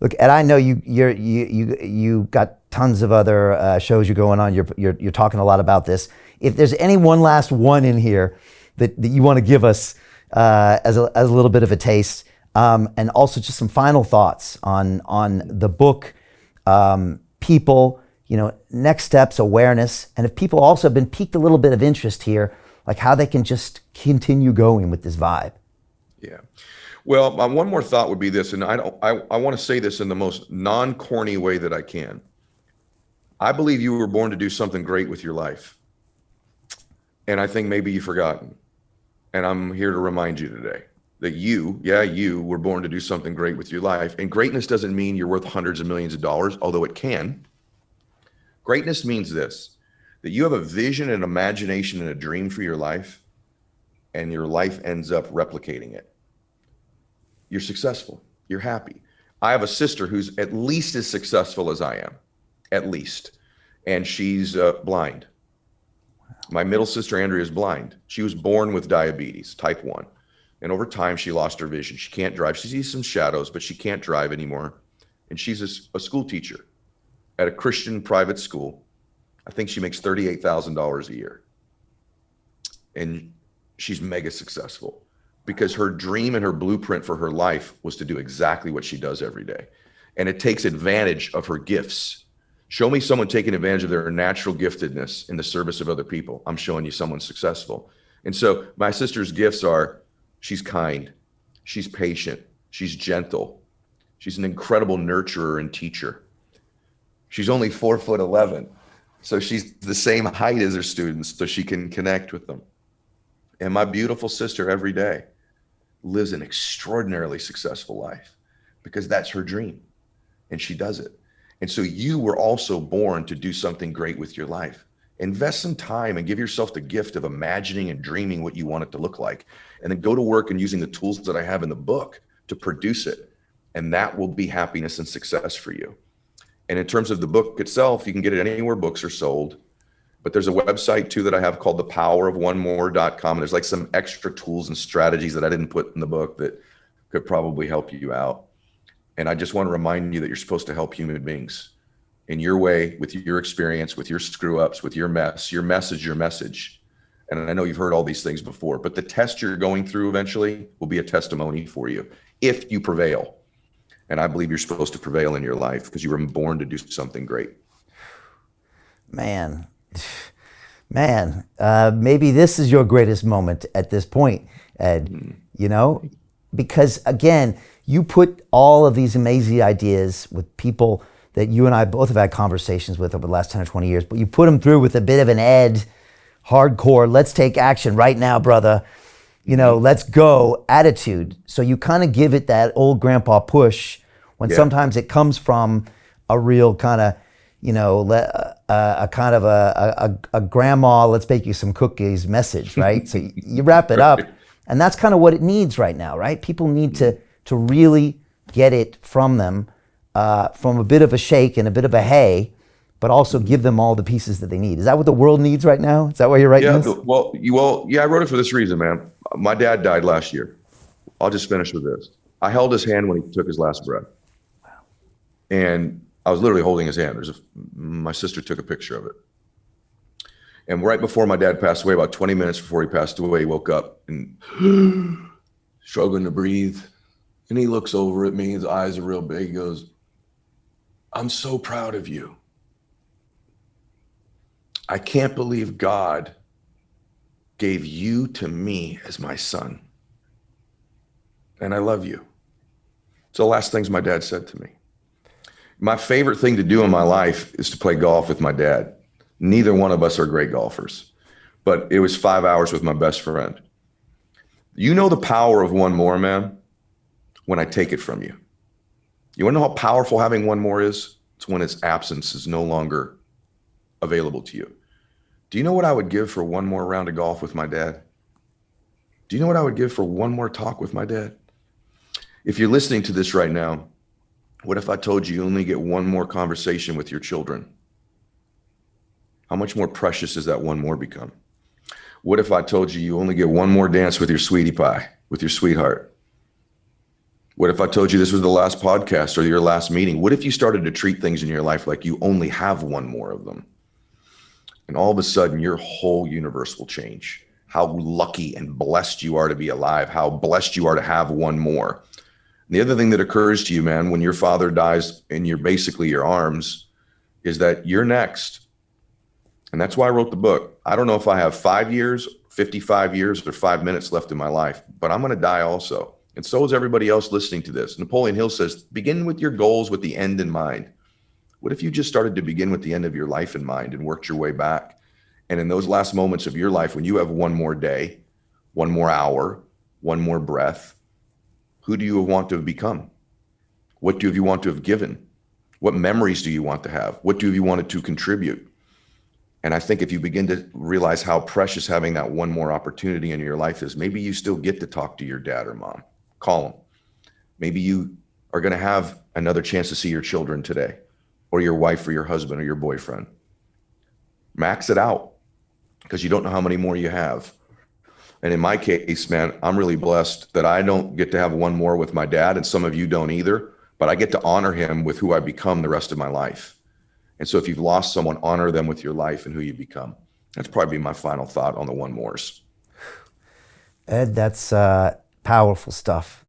Look, and I know you got tons of other shows you're going on. You're talking a lot about this. If there's any one last one in here that you want to give us as a little bit of a taste, and also just some final thoughts on the book, people, next steps, awareness, and if people also have been piqued a little bit of interest here, like how they can just continue going with this vibe. Yeah. Well, one more thought would be this, and I want to say this in the most non-corny way that I can. I believe you were born to do something great with your life. And I think maybe you've forgotten. And I'm here to remind you today that you were born to do something great with your life. And greatness doesn't mean you're worth hundreds of millions of dollars, although it can. Greatness means this, that you have a vision, an imagination, and a dream for your life, and your life ends up replicating it. You're successful. You're happy. I have a sister who's at least as successful as I am, at least. And she's blind. My middle sister, Andrea, is blind. She was born with diabetes, type 1. And over time, she lost her vision. She can't drive. She sees some shadows, but she can't drive anymore. And she's a school teacher at a Christian private school. I think she makes $38,000 a year. And she's mega successful because her dream and her blueprint for her life was to do exactly what she does every day. And it takes advantage of her gifts. Show me someone taking advantage of their natural giftedness in the service of other people. I'm showing you someone successful. And so my sister's gifts are, she's kind, she's patient, she's gentle, she's an incredible nurturer and teacher. She's only 4'11", so she's the same height as her students, so she can connect with them. And my beautiful sister every day lives an extraordinarily successful life because that's her dream and she does it. And so you were also born to do something great with your life. Invest some time and give yourself the gift of imagining and dreaming what you want it to look like. And then go to work and using the tools that I have in the book to produce it. And that will be happiness and success for you. And in terms of the book itself, you can get it anywhere books are sold. But there's a website too that I have called thepowerofonemore.com. And there's like some extra tools and strategies that I didn't put in the book that could probably help you out. And I just want to remind you that you're supposed to help human beings in your way, with your experience, with your screw ups, with your mess. Your mess is your message. And I know you've heard all these things before, but the test you're going through eventually will be a testimony for you if you prevail. And I believe you're supposed to prevail in your life because you were born to do something great. Man, maybe this is your greatest moment at this point, Ed, because again, you put all of these amazing ideas with people that you and I both have had conversations with over the last 10 or 20 years, but you put them through with a bit of an Ed, hardcore, let's take action right now, brother. Let's go attitude. So you kind of give it that old grandpa push when sometimes it comes from a real kind of, a kind of a grandma, let's bake you some cookies message, right? So you wrap it up, and that's kind of what it needs right now, right? People need to really get it from them, from a bit of a shake and a bit of a hey, but also give them all the pieces that they need. Is that what the world needs right now? Is that why you're writing this? I wrote it for this reason, man. My dad died last year. I'll just finish with this. I held his hand when he took his last breath. Wow. And I was literally holding his hand. My sister took a picture of it. And right before my dad passed away, about 20 minutes before he passed away, he woke up and struggling to breathe. And he looks over at me, his eyes are real big. He goes, "I'm so proud of you. I can't believe God gave you to me as my son. And I love you." It's the last things my dad said to me. My favorite thing to do in my life is to play golf with my dad. Neither one of us are great golfers, but it was 5 hours with my best friend. You know the power of one more, man? When I take it from you. You want to know how powerful having one more is? It's when its absence is no longer available to you. Do you know what I would give for one more round of golf with my dad? Do you know what I would give for one more talk with my dad? If you're listening to this right now, what if I told you only get one more conversation with your children? How much more precious does that one more become? What if I told you only get one more dance with your sweetie pie, with your sweetheart? What if I told you this was the last podcast or your last meeting? What if you started to treat things in your life like you only have one more of them? And all of a sudden, your whole universe will change. How lucky and blessed you are to be alive, how blessed you are to have one more. And the other thing that occurs to you, man, when your father dies in basically your arms, is that you're next. And that's why I wrote the book. I don't know if I have 5 years, 55 years, or 5 minutes left in my life, but I'm going to die also. And so is everybody else listening to this. Napoleon Hill says, begin with your goals with the end in mind. What if you just started to begin with the end of your life in mind and worked your way back? And in those last moments of your life, when you have one more day, one more hour, one more breath, who do you want to have become? What do you want to have given? What memories do you want to have? What do you want to contribute? And I think if you begin to realize how precious having that one more opportunity in your life is, maybe you still get to talk to your dad or mom. Call them. Maybe you are going to have another chance to see your children today, or your wife or your husband or your boyfriend. Max it out, because you don't know how many more you have. And in my case, man, I'm really blessed that I don't get to have one more with my dad, and some of you don't either, but I get to honor him with who I become the rest of my life. And so if you've lost someone, honor them with your life and who you become. That's probably my final thought on the one mores. Ed, that's powerful stuff.